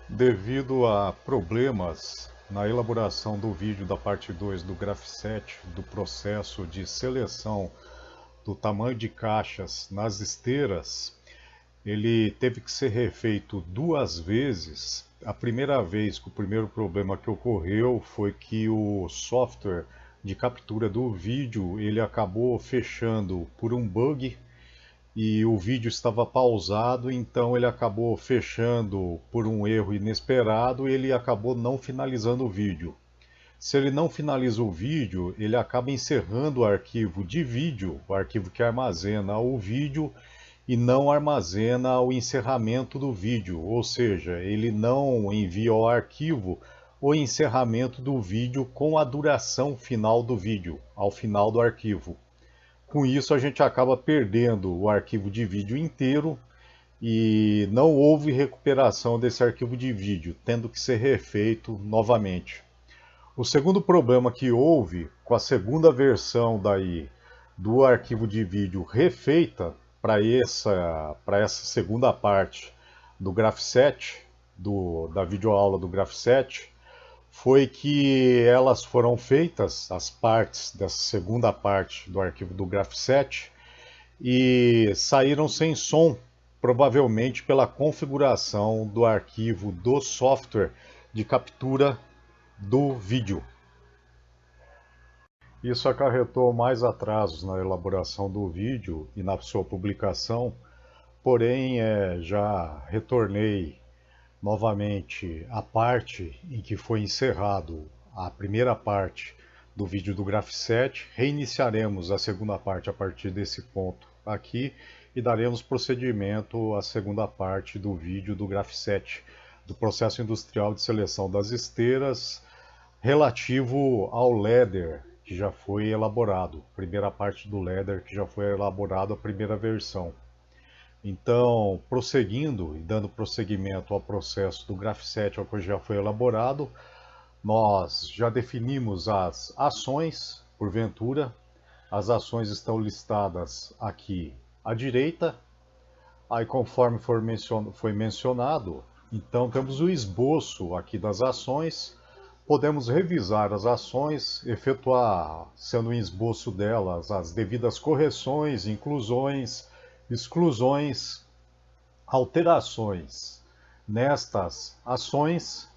Devido a problemas na elaboração do vídeo da parte 2 do Graph7, do processo de seleção do tamanho de caixas nas esteiras, ele teve que ser refeito duas vezes. A primeira vez, que o primeiro problema que ocorreu foi que o software de captura do vídeo ele acabou fechando por um bug e o vídeo estava pausado, então ele acabou fechando por um erro inesperado e ele acabou não finalizando o vídeo. Se ele não finaliza o vídeo, ele acaba encerrando o arquivo de vídeo, o arquivo que armazena o vídeo, e não armazena o encerramento do vídeo, ou seja, ele não envia ao arquivo o encerramento do vídeo com a duração final do vídeo, ao final do arquivo. Com isso, a gente acaba perdendo o arquivo de vídeo inteiro e não houve recuperação desse arquivo de vídeo, tendo que ser refeito novamente. O segundo problema que houve com a segunda versão daí do arquivo de vídeo refeita para essa segunda parte do Graph7, da videoaula do Graph7, foi que elas foram feitas, as partes dessa segunda parte do arquivo do Graph7, e saíram sem som, provavelmente pela configuração do arquivo do software de captura do vídeo. Isso acarretou mais atrasos na elaboração do vídeo e na sua publicação, porém já retornei novamente à parte em que foi encerrado a primeira parte do vídeo do Graph7, reiniciaremos a segunda parte a partir desse ponto aqui e daremos procedimento à segunda parte do vídeo do Graph7, do processo industrial de seleção das esteiras relativo ao Ladder, que já foi elaborado, primeira parte do Ladder que já foi elaborado a primeira versão. Então, prosseguindo e dando prosseguimento ao processo do Graph7 ao que já foi elaborado, nós já definimos as ações, porventura. As ações estão listadas aqui à direita. Aí, conforme foi mencionado, então temos o esboço aqui das ações. Podemos revisar as ações, efetuar, sendo um esboço delas, as devidas correções, inclusões, exclusões, alterações nestas ações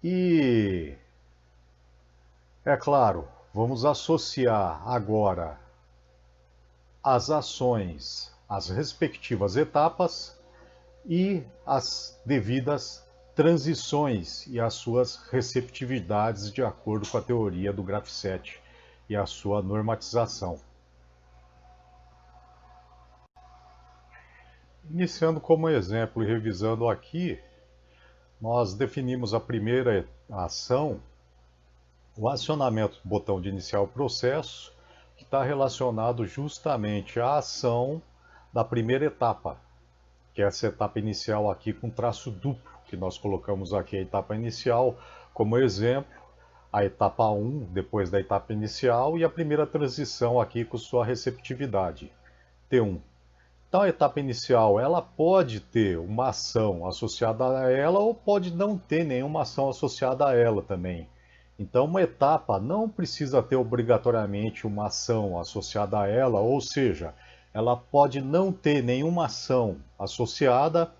e, é claro, vamos associar agora as ações às respectivas etapas e as devidas transições e as suas receptividades de acordo com a teoria do Graph7 e a sua normatização. Iniciando como exemplo e revisando aqui, nós definimos a primeira ação, o acionamento do botão de iniciar o processo, que está relacionado justamente à ação da primeira etapa, que é essa etapa inicial aqui com traço duplo, que nós colocamos aqui a etapa inicial como exemplo, a etapa 1 depois da etapa inicial e a primeira transição aqui com sua receptividade, T1. Então a etapa inicial ela pode ter uma ação associada a ela ou pode não ter nenhuma ação associada a ela também. Então uma etapa não precisa ter obrigatoriamente uma ação associada a ela, ou seja, ela pode não ter nenhuma ação associada,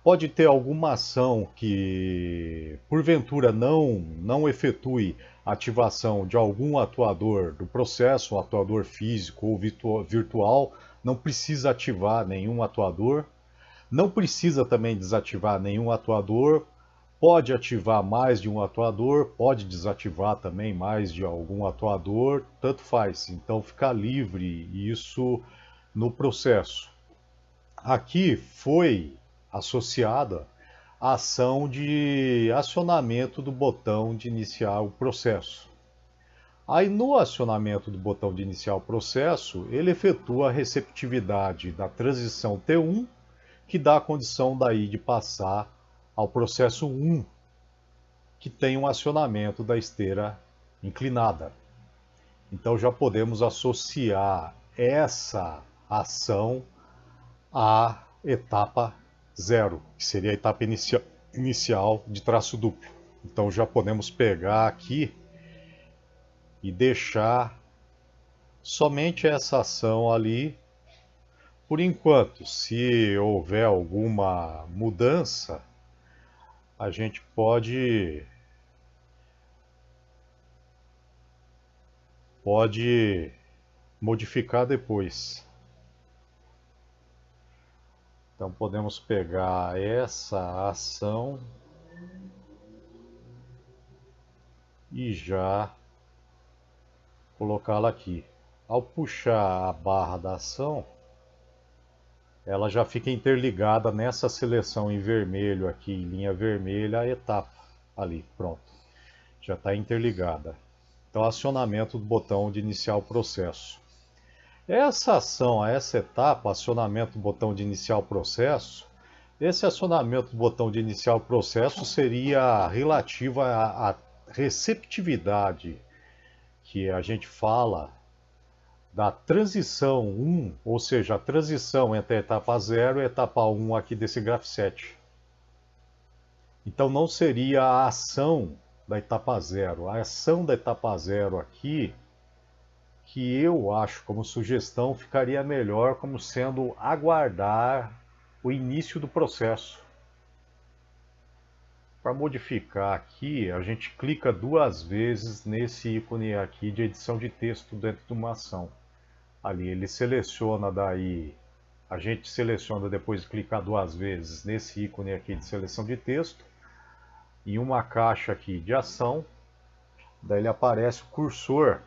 pode ter alguma ação que porventura não efetue a ativação de algum atuador do processo, um atuador físico ou virtual, não precisa ativar nenhum atuador, não precisa também desativar nenhum atuador, pode ativar mais de um atuador, pode desativar também mais de algum atuador, tanto faz. Então fica livre isso no processo. Aqui foi associada a ação de acionamento do botão de iniciar o processo. Aí no acionamento do botão de iniciar o processo, ele efetua a receptividade da transição T1, que dá a condição daí de passar ao processo 1, que tem um acionamento da esteira inclinada. Então já podemos associar essa ação à etapa 0, que seria a etapa inicial de traço duplo. Então já podemos pegar aqui e deixar somente essa ação ali por enquanto. Se houver alguma mudança, a gente pode modificar depois. Então podemos pegar essa ação e já colocá-la aqui. Ao puxar a barra da ação, ela já fica interligada nessa seleção em vermelho aqui, em linha vermelha, a etapa ali, pronto. Já está interligada. Então, acionamento do botão de iniciar o processo. Essa ação, essa etapa, acionamento do botão de iniciar o processo, esse acionamento do botão de iniciar o processo seria relativa à receptividade que a gente fala da transição 1, ou seja, a transição entre a etapa 0 e a etapa 1 aqui desse graph7. Então não seria a ação da etapa 0. A ação da etapa 0 aqui, que eu acho como sugestão, ficaria melhor como sendo aguardar o início do processo. Para modificar aqui, a gente clica 2 vezes nesse ícone aqui de edição de texto dentro de uma ação. Ali ele seleciona daí, a gente seleciona depois de clicar 2 vezes nesse ícone aqui de seleção de texto, em uma caixa aqui de ação, daí ele aparece o cursor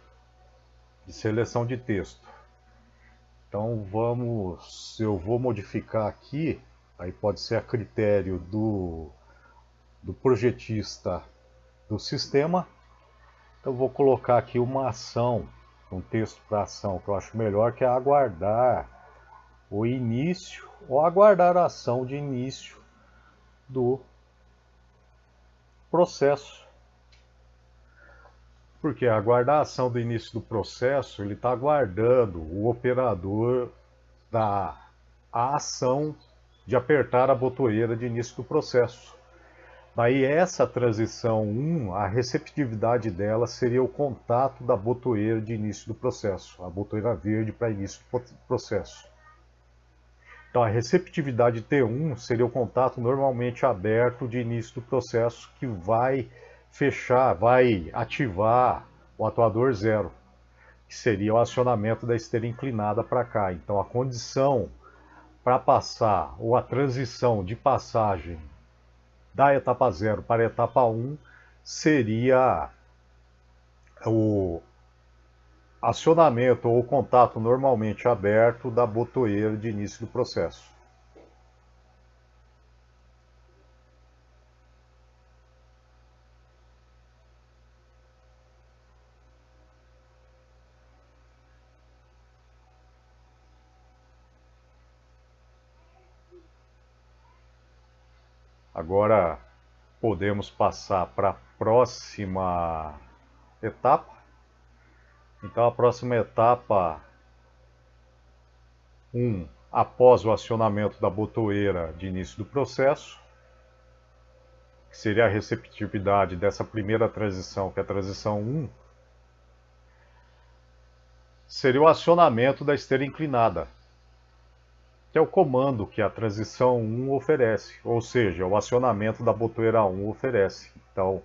de seleção de texto. Então eu vou modificar aqui, aí pode ser a critério do projetista do sistema. Então eu vou colocar aqui uma ação, um texto para ação que eu acho melhor, que é aguardar o início ou aguardar a ação de início do processo. Porque aguardar a ação do início do processo, ele está aguardando o operador da ação de apertar a botoeira de início do processo. Daí essa transição 1, a receptividade dela seria o contato da botoeira de início do processo, a botoeira verde para início do processo. Então a receptividade T1 seria o contato normalmente aberto de início do processo que vai fechar, vai ativar o atuador 0, que seria o acionamento da esteira inclinada para cá. Então a condição para passar, ou a transição de passagem da etapa 0 para a etapa 1 seria o acionamento ou contato normalmente aberto da botoeira de início do processo. Agora podemos passar para a próxima etapa. Então a próxima etapa 1, após o acionamento da botoeira de início do processo, que seria a receptividade dessa primeira transição, que é a transição 1, seria o acionamento da esteira inclinada, que é o comando que a transição 1 oferece, ou seja, o acionamento da botoeira 1 oferece. Então,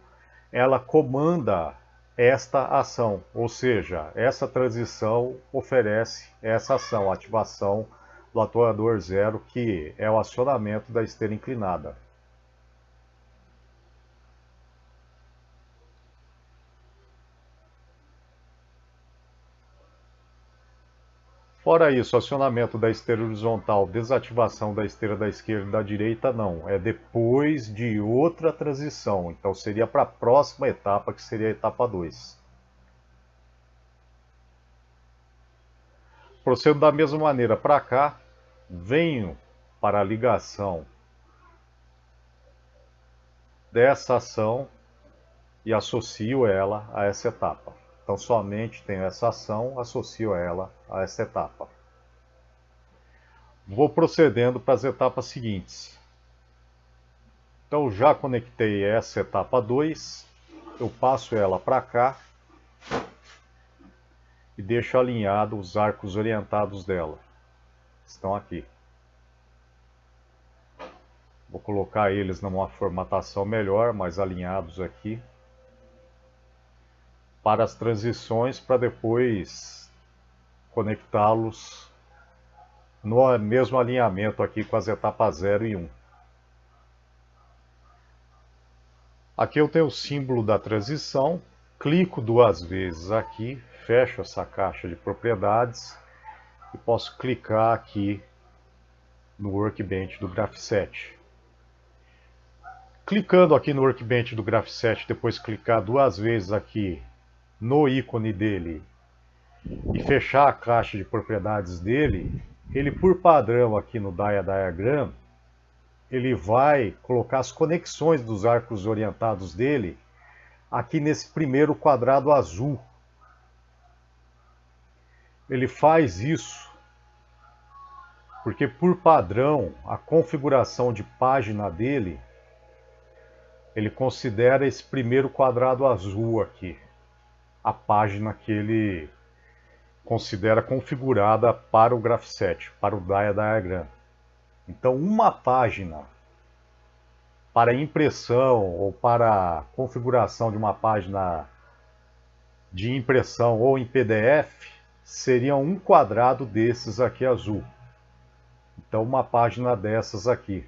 ela comanda esta ação, ou seja, essa transição oferece essa ação, a ativação do atuador 0, que é o acionamento da esteira inclinada. Fora isso, acionamento da esteira horizontal, desativação da esteira da esquerda e da direita, não. É depois de outra transição. Então seria para a próxima etapa, que seria a etapa 2. Procedo da mesma maneira para cá. Venho para a ligação dessa ação e associo ela a essa etapa. Então somente tenho essa ação, associo ela a essa etapa. Vou procedendo para as etapas seguintes. Então já conectei essa etapa 2, eu passo ela para cá e deixo alinhado os arcos orientados dela. Estão aqui. Vou colocar eles numa formatação melhor, mais alinhados aqui, para as transições, para depois conectá-los no mesmo alinhamento aqui com as etapas 0 e 1. Aqui eu tenho o símbolo da transição, clico duas vezes aqui, fecho essa caixa de propriedades e posso clicar aqui no Workbench do Graph7. Clicando aqui no Workbench do Graph7, depois clicar duas vezes aqui no ícone dele e fechar a caixa de propriedades dele, ele por padrão aqui no Dia Diagram, ele vai colocar as conexões dos arcos orientados dele aqui nesse primeiro quadrado azul. Ele faz isso porque por padrão a configuração de página dele, ele considera esse primeiro quadrado azul aqui, a página que ele considera configurada para o Graph7, para o Dia Diagram. Então uma página para impressão ou para configuração de uma página de impressão ou em PDF seria um quadrado desses aqui azul. Então uma página dessas aqui.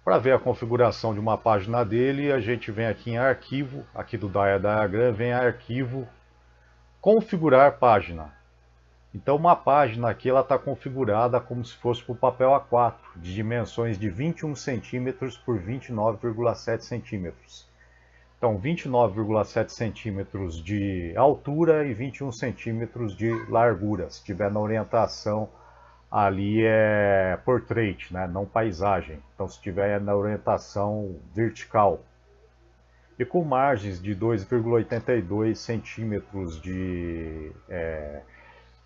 Para ver a configuração de uma página dele, a gente vem aqui em arquivo, aqui do Dia Diagram, vem arquivo, configurar página. Então uma página aqui ela está configurada como se fosse para o papel A4, de dimensões de 21 cm por 29,7 cm. Então 29,7 cm de altura e 21 cm de largura, se tiver na orientação ali é portrait, né? Não paisagem. Então se estiver na orientação vertical. E com margens de 2,82 centímetros de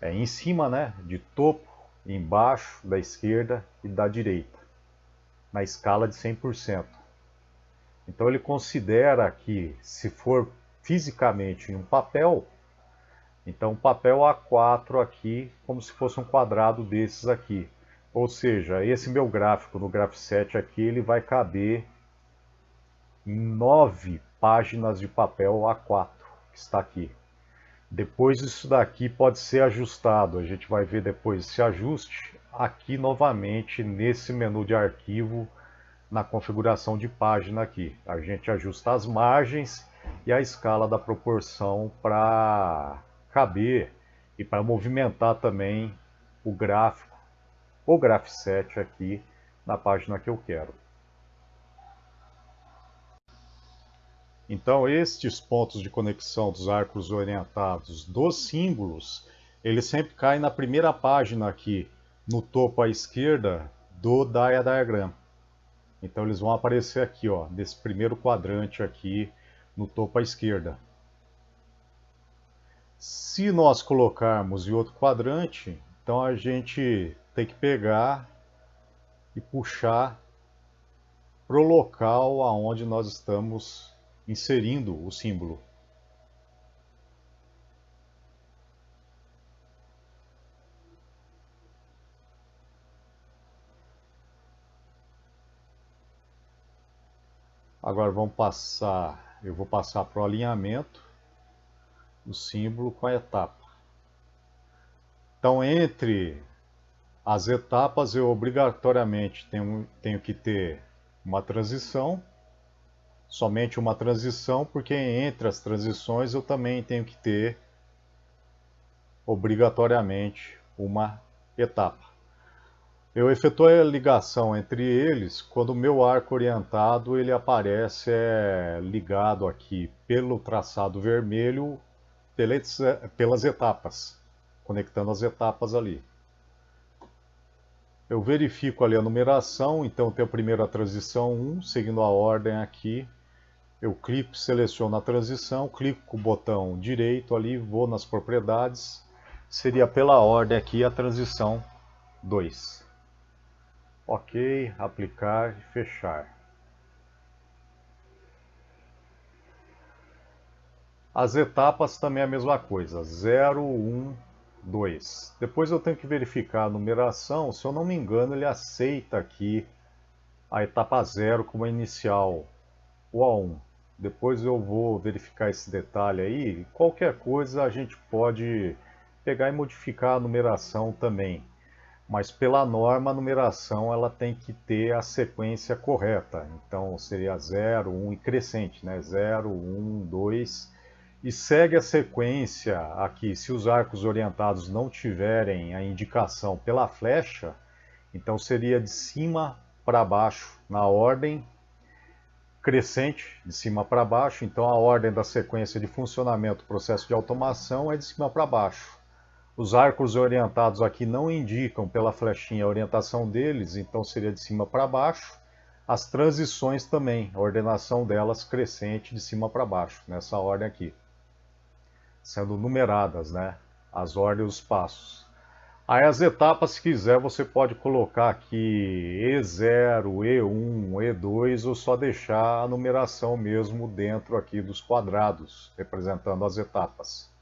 em cima, né, de topo, embaixo, da esquerda e da direita, na escala de 100%. Então ele considera que, se for fisicamente em um papel, então um papel A4 aqui, como se fosse um quadrado desses aqui. Ou seja, esse meu gráfico no Graph7 aqui, ele vai caber em 9 páginas de papel A4, que está aqui. Depois isso daqui pode ser ajustado, a gente vai ver depois esse ajuste aqui novamente nesse menu de arquivo, na configuração de página aqui. A gente ajusta as margens e a escala da proporção para caber e para movimentar também o gráfico, o Graph7 aqui na página que eu quero. Então estes pontos de conexão dos arcos orientados dos símbolos, eles sempre caem na primeira página aqui, no topo à esquerda do Dia Diagram. Então eles vão aparecer aqui, ó, nesse primeiro quadrante aqui, no topo à esquerda. Se nós colocarmos em outro quadrante, então a gente tem que pegar e puxar para o local aonde nós estamos inserindo o símbolo. Agora eu vou passar para o alinhamento do símbolo com a etapa. Então entre as etapas eu obrigatoriamente tenho que ter uma transição, somente uma transição, porque entre as transições eu também tenho que ter obrigatoriamente uma etapa. Eu efetuo a ligação entre eles quando o meu arco orientado ele aparece ligado aqui pelo traçado vermelho pelas etapas, conectando as etapas ali. Eu verifico ali a numeração, então tem a primeira transição 1, seguindo a ordem aqui. Eu clico, seleciono a transição, clico com o botão direito ali, vou nas propriedades. Seria pela ordem aqui a transição 2. Ok, aplicar e fechar. As etapas também é a mesma coisa, 0, 1, 2. Depois eu tenho que verificar a numeração, se eu não me engano ele aceita aqui a etapa 0 como a inicial, o A1. Depois eu vou verificar esse detalhe aí, qualquer coisa a gente pode pegar e modificar a numeração também. Mas pela norma, a numeração ela tem que ter a sequência correta. Então seria 0, 1 e crescente, né? 0, 1, 2. E segue a sequência aqui. Se os arcos orientados não tiverem a indicação pela flecha, então seria de cima para baixo, na ordem crescente, de cima para baixo. Então a ordem da sequência de funcionamento do processo de automação é de cima para baixo. Os arcos orientados aqui não indicam pela flechinha a orientação deles, então seria de cima para baixo. As transições também, a ordenação delas crescente de cima para baixo, nessa ordem aqui. Sendo numeradas, né? As ordens dos passos. Aí as etapas, se quiser, você pode colocar aqui E0, E1, E2 ou só deixar a numeração mesmo dentro aqui dos quadrados, representando as etapas.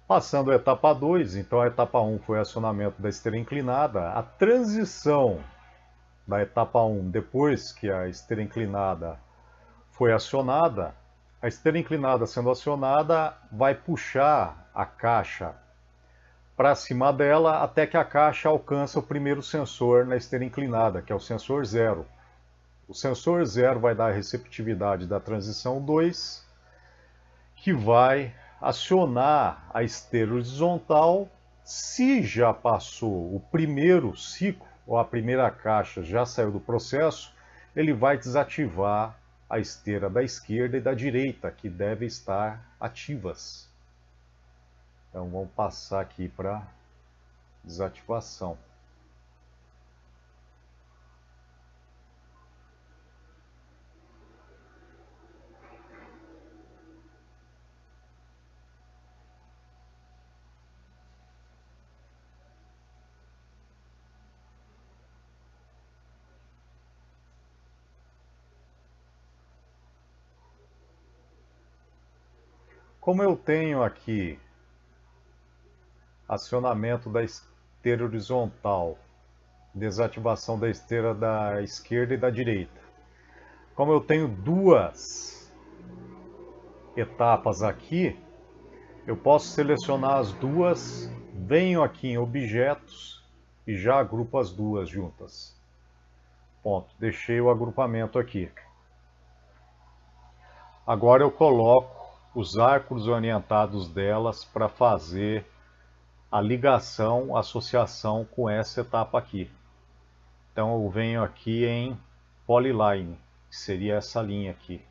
Passando a etapa 2, então a etapa 1 foi o acionamento da esteira inclinada. A transição da etapa 1, depois que a esteira inclinada foi acionada, a esteira inclinada sendo acionada vai puxar a caixa para cima dela até que a caixa alcança o primeiro sensor na esteira inclinada, que é o sensor 0. O sensor 0 vai dar a receptividade da transição 2, que vai acionar a esteira horizontal. Se já passou o primeiro ciclo, ou a primeira caixa já saiu do processo, ele vai desativar a esteira da esquerda e da direita, que devem estar ativas. Então vamos passar aqui para desativação. Como eu tenho aqui acionamento da esteira horizontal, desativação da esteira da esquerda e da direita. Como eu tenho duas etapas aqui, eu posso selecionar as duas, venho aqui em objetos e já agrupo as duas juntas. Ponto, deixei o agrupamento aqui. Agora eu coloco os arcos orientados delas para fazer a ligação, a associação com essa etapa aqui. Então eu venho aqui em Polyline, que seria essa linha aqui.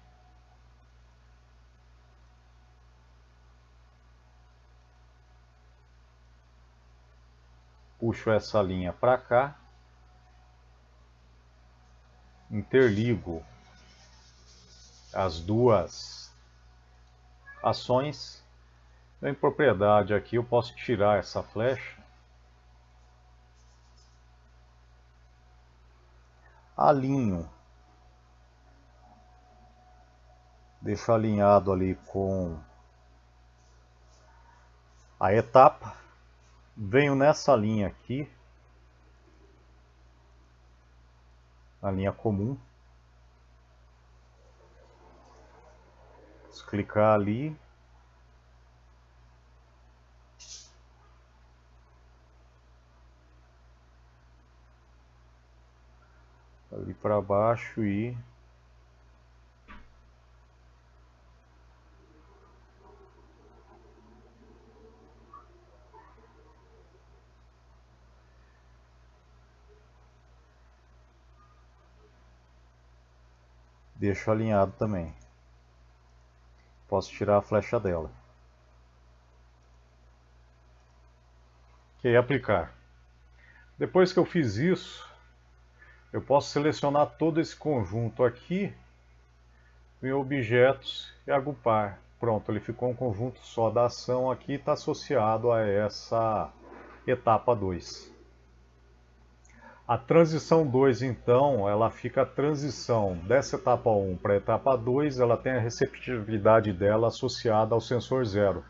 Puxo essa linha para cá, interligo as duas ações. Em propriedade aqui eu posso tirar essa flecha, alinho, deixo alinhado ali com a etapa, venho nessa linha aqui, a linha comum, vou clicar ali, ali para baixo e deixo alinhado também. Posso tirar a flecha dela. Ok, aplicar. Depois que eu fiz isso, eu posso selecionar todo esse conjunto aqui em objetos e agrupar. Pronto, ele ficou um conjunto só da ação aqui, está associado a essa etapa 2. A transição 2, então, ela fica a transição dessa etapa 1 para a etapa 2, ela tem a receptividade dela associada ao sensor 0.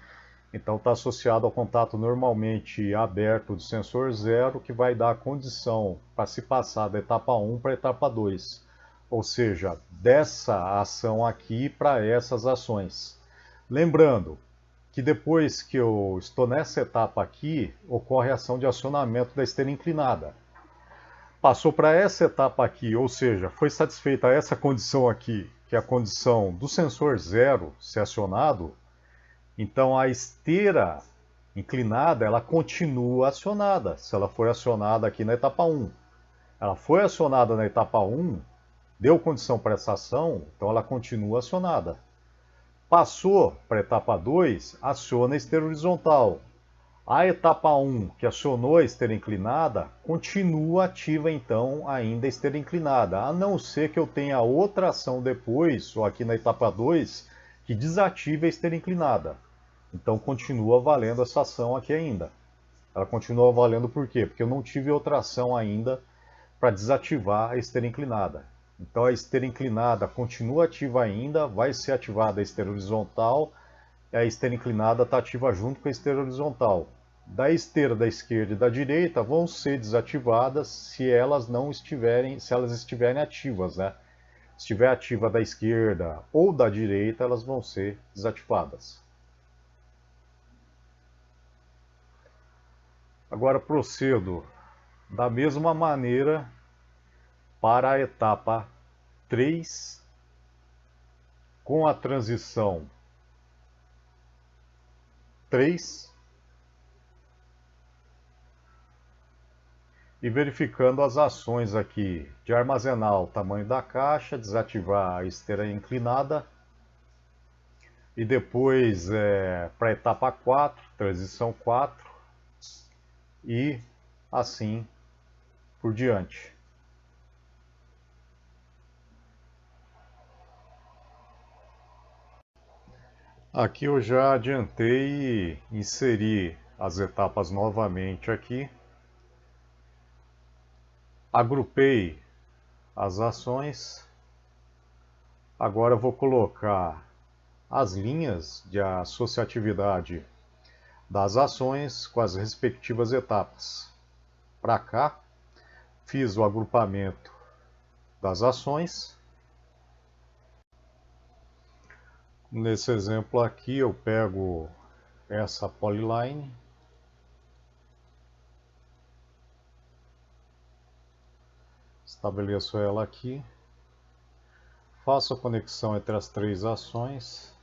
Então está associado ao contato normalmente aberto do sensor 0, que vai dar a condição para se passar da etapa 1 para a etapa 2. Ou seja, dessa ação aqui para essas ações. Lembrando que depois que eu estou nessa etapa aqui, ocorre a ação de acionamento da esteira inclinada. Passou para essa etapa aqui, ou seja, foi satisfeita essa condição aqui, que é a condição do sensor 0 ser acionado, então a esteira inclinada ela continua acionada, se ela foi acionada aqui na etapa 1. Ela foi acionada na etapa 1, deu condição para essa ação, então ela continua acionada. Passou para a etapa 2, aciona a esteira horizontal. A etapa 1, que acionou a esteira inclinada, continua ativa então ainda a esteira inclinada, a não ser que eu tenha outra ação depois, ou aqui na etapa 2, que desative a esteira inclinada. Então continua valendo essa ação aqui ainda. Ela continua valendo por quê? Porque eu não tive outra ação ainda para desativar a esteira inclinada. Então a esteira inclinada continua ativa ainda, vai ser ativada a esteira horizontal, e a esteira inclinada está ativa junto com a esteira horizontal. Da esteira da esquerda e da direita vão ser desativadas se elas estiverem ativas, né? Se estiver ativa da esquerda ou da direita, elas vão ser desativadas. Agora procedo da mesma maneira para a etapa 3, com a transição 3, e verificando as ações aqui de armazenar o tamanho da caixa, desativar a esteira inclinada, e depois para a etapa 4, transição 4, e assim por diante. Aqui eu já adiantei e inseri as etapas novamente aqui. Agrupei as ações. Agora eu vou colocar as linhas de associatividade das ações com as respectivas etapas. Para cá, fiz o agrupamento das ações. Nesse exemplo aqui, eu pego essa polyline, estabeleço ela aqui, faço a conexão entre as três ações.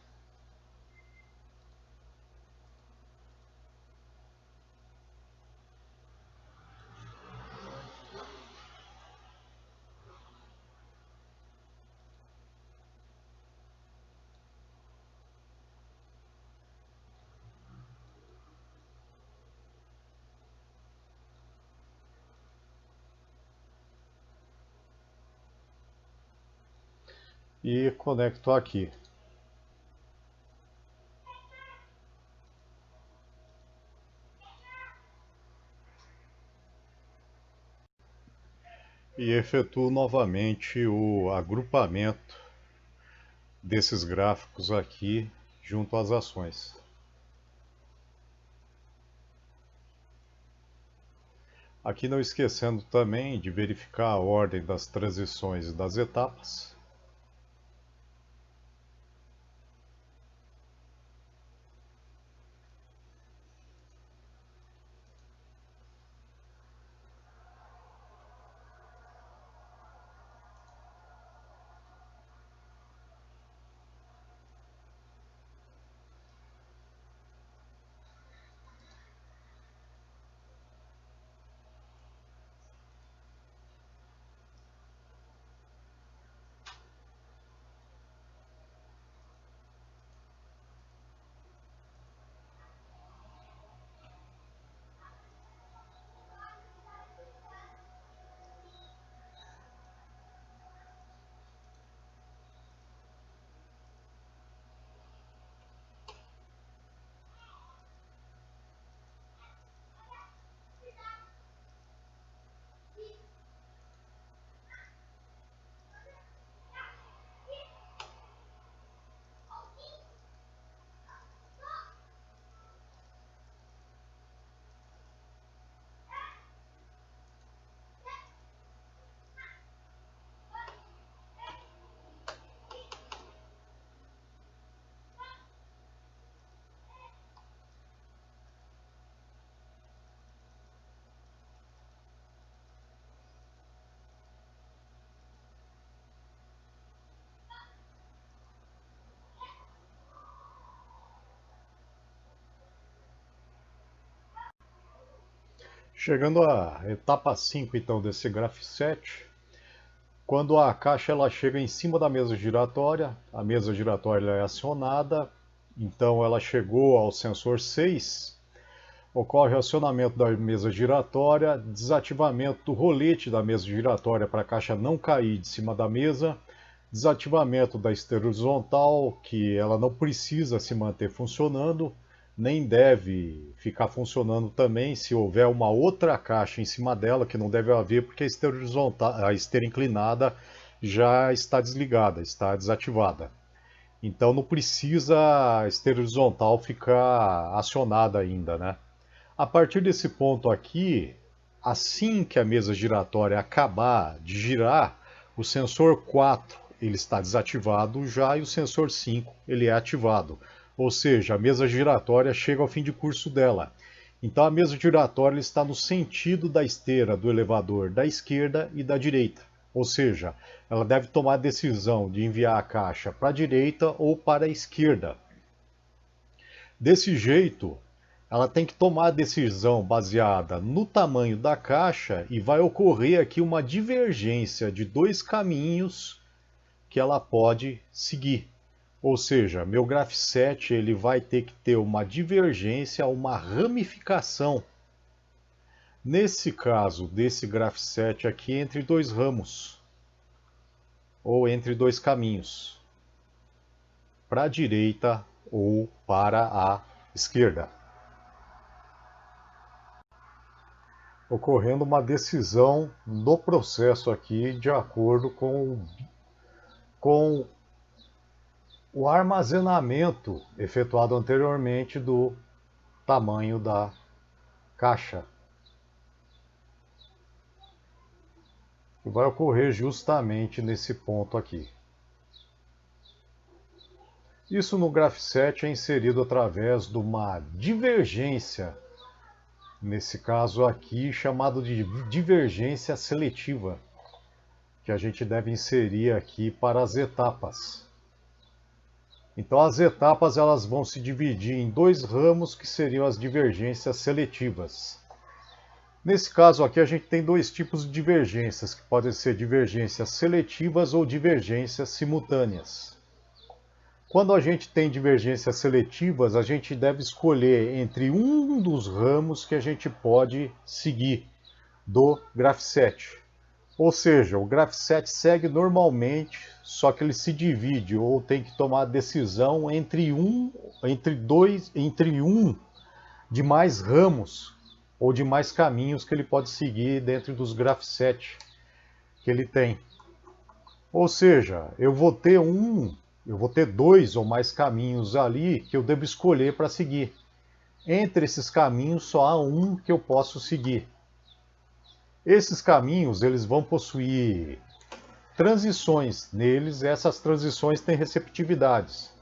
E conecto aqui. E efetuo novamente o agrupamento desses gráficos aqui junto às ações. Aqui não esquecendo também de verificar a ordem das transições e das etapas. Chegando à etapa 5 então desse graph set, quando a caixa ela chega em cima da mesa giratória, a mesa giratória é acionada, então ela chegou ao sensor 6, ocorre o acionamento da mesa giratória, desativamento do rolete da mesa giratória para a caixa não cair de cima da mesa, desativamento da esteira horizontal, que ela não precisa se manter funcionando, nem deve ficar funcionando também se houver uma outra caixa em cima dela, que não deve haver, porque a esteira horizontal, a esteira inclinada já está desligada, está desativada. Então não precisa a esteira horizontal ficar acionada ainda, né? A partir desse ponto aqui, assim que a mesa giratória acabar de girar, o sensor 4 ele está desativado já e o sensor 5 ele é ativado. Ou seja, a mesa giratória chega ao fim de curso dela. Então a mesa giratória está no sentido da esteira do elevador da esquerda e da direita. Ou seja, ela deve tomar a decisão de enviar a caixa para a direita ou para a esquerda. Desse jeito, ela tem que tomar a decisão baseada no tamanho da caixa e vai ocorrer aqui uma divergência de dois caminhos que ela pode seguir. Ou seja, meu graph set ele vai ter que ter uma divergência, uma ramificação. Nesse caso desse graph set aqui, entre dois ramos, ou entre dois caminhos, para a direita ou para a esquerda. Ocorrendo uma decisão do processo aqui de acordo com o armazenamento efetuado anteriormente do tamanho da caixa. E vai ocorrer justamente nesse ponto aqui. Isso no graph set é inserido através de uma divergência, nesse caso aqui chamado de divergência seletiva, que a gente deve inserir aqui para as etapas. Então as etapas elas vão se dividir em dois ramos que seriam as divergências seletivas. Nesse caso aqui a gente tem dois tipos de divergências, que podem ser divergências seletivas ou divergências simultâneas. Quando a gente tem divergências seletivas, a gente deve escolher entre um dos ramos que a gente pode seguir do graph set. Ou seja, o graph set segue normalmente, só que ele se divide ou tem que tomar a decisão entre um de mais ramos ou de mais caminhos que ele pode seguir dentro dos graph set que ele tem. Ou seja, eu vou ter dois ou mais caminhos ali que eu devo escolher para seguir. Entre esses caminhos só há um que eu posso seguir. Esses caminhos eles vão possuir transições neles, essas transições têm receptividades.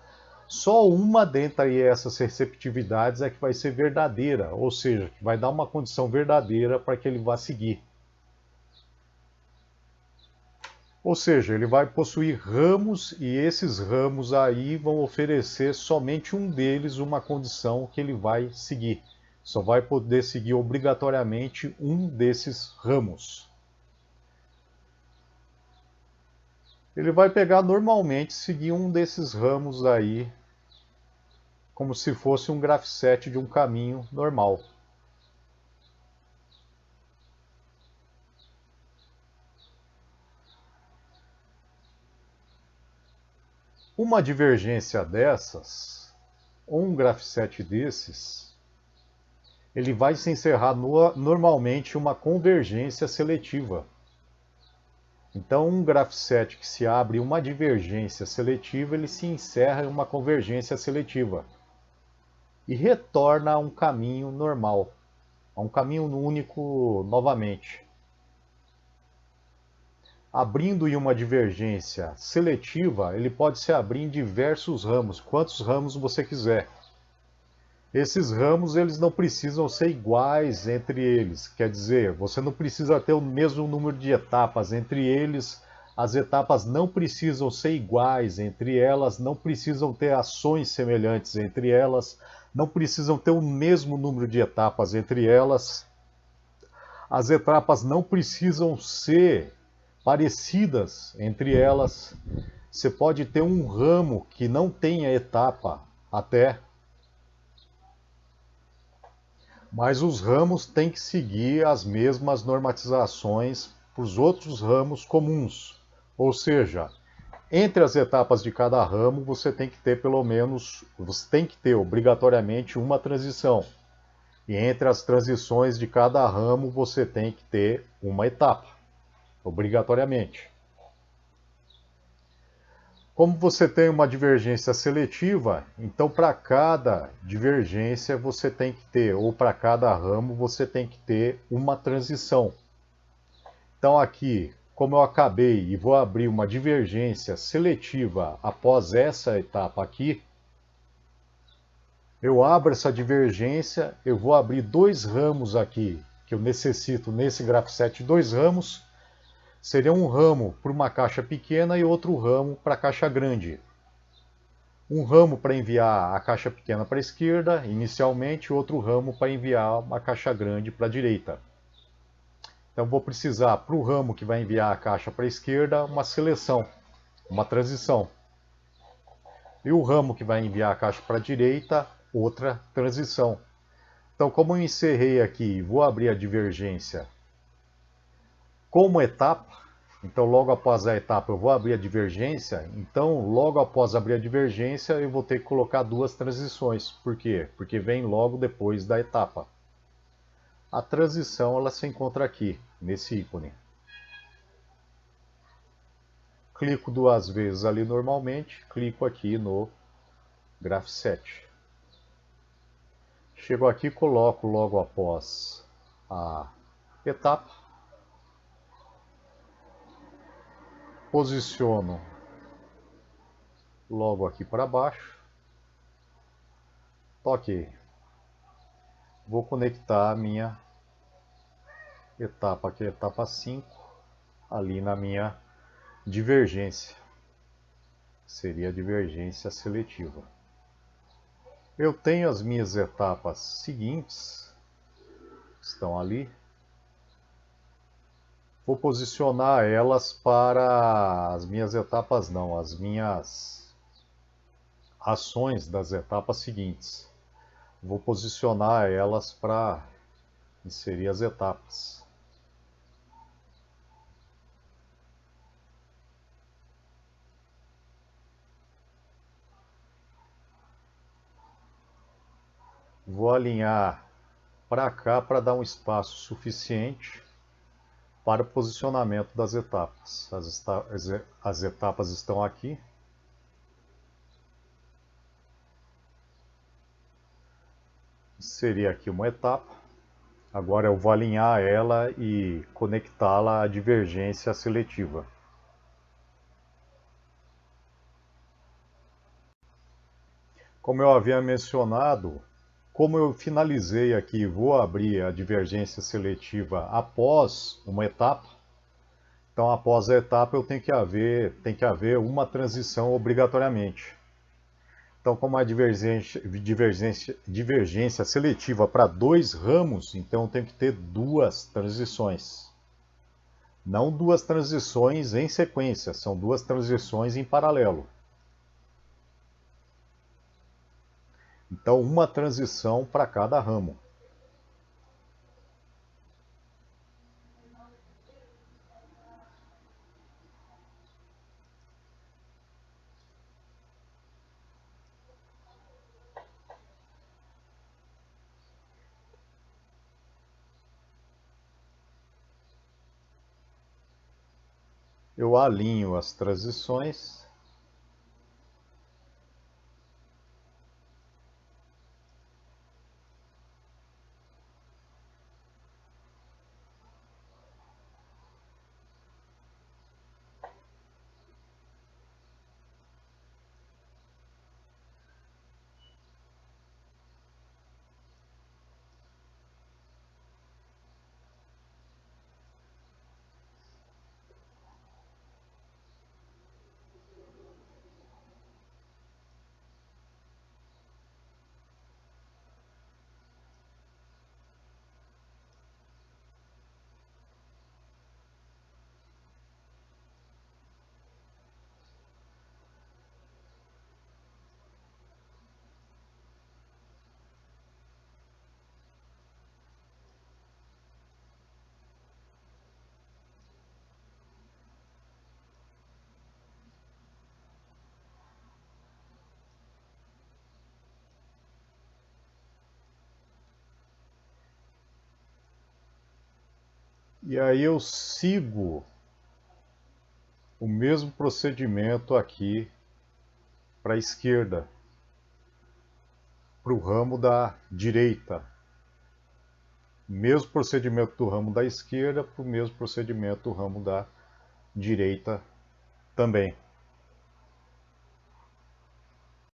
Só uma dentre essas receptividades é que vai ser verdadeira, ou seja, que vai dar uma condição verdadeira para que ele vá seguir. Ou seja, ele vai possuir ramos e esses ramos aí vão oferecer somente um deles uma condição que ele vai seguir. Só vai poder seguir obrigatoriamente um desses ramos. Ele vai pegar normalmente seguir um desses ramos aí, como se fosse um graph set de um caminho normal. Uma divergência dessas, ou um graph set desses, ele vai se encerrar normalmente uma convergência seletiva. Então, um graph set que se abre uma divergência seletiva, ele se encerra em uma convergência seletiva e retorna a um caminho normal, a um caminho único novamente. Abrindo em uma divergência seletiva, ele pode se abrir em diversos ramos, quantos ramos você quiser. Esses ramos eles não precisam ser iguais entre eles, quer dizer, você não precisa ter o mesmo número de etapas entre eles, as etapas não precisam ser iguais entre elas, não precisam ter ações semelhantes entre elas, não precisam ter o mesmo número de etapas entre elas. As etapas não precisam ser parecidas entre elas. Você pode ter um ramo que não tenha etapa até, mas os ramos têm que seguir as mesmas normatizações para os outros ramos comuns. Ou seja, entre as etapas de cada ramo você tem que ter pelo menos, você tem que ter obrigatoriamente uma transição. E entre as transições de cada ramo você tem que ter uma etapa, obrigatoriamente. Como você tem uma divergência seletiva, então para cada divergência você tem que ter, ou para cada ramo você tem que ter uma transição. Então aqui, como eu acabei e vou abrir uma divergência seletiva após essa etapa aqui, eu abro essa divergência, eu vou abrir dois ramos aqui, que eu necessito nesse grafset, dois ramos. Seria um ramo para uma caixa pequena e outro ramo para a caixa grande. Um ramo para enviar a caixa pequena para a esquerda, inicialmente, e outro ramo para enviar uma caixa grande para a direita. Então vou precisar, para o ramo que vai enviar a caixa para a esquerda, uma seleção, uma transição. E o ramo que vai enviar a caixa para a direita, outra transição. Então, como eu encerrei aqui, vou abrir a divergência como etapa. Então, logo após a etapa, eu vou abrir a divergência. Então, logo após abrir a divergência, eu vou ter que colocar duas transições. Por quê? Porque vem logo depois da etapa. A transição ela se encontra aqui, nesse ícone. Clico duas vezes ali normalmente, clico aqui no grafset. Chego aqui, coloco logo após a etapa. Posiciono logo aqui para baixo. Ok. Vou conectar a minha etapa, que é a etapa 5, ali na minha divergência. Seria a divergência seletiva. Eu tenho as minhas etapas seguintes, estão ali. Vou posicionar elas para as minhas etapas, não, as minhas ações das etapas seguintes. Vou posicionar elas para inserir as etapas. Vou alinhar para cá para dar um espaço suficiente para o posicionamento das etapas. As etapas estão aqui. Seria aqui uma etapa. Agora eu vou alinhar ela e conectá-la à divergência seletiva. Como eu havia mencionado, como eu finalizei aqui, vou abrir a divergência seletiva após uma etapa. Então, após a etapa, eu tenho que haver uma transição obrigatoriamente. Então, como a divergência seletiva para dois ramos, então eu tenho que ter duas transições. Não duas transições em sequência, são duas transições em paralelo. Então, uma transição para cada ramo. Eu alinho as transições. E aí eu sigo o mesmo procedimento aqui para a esquerda, para o ramo da direita. Mesmo procedimento do ramo da esquerda para o mesmo procedimento do ramo da direita também.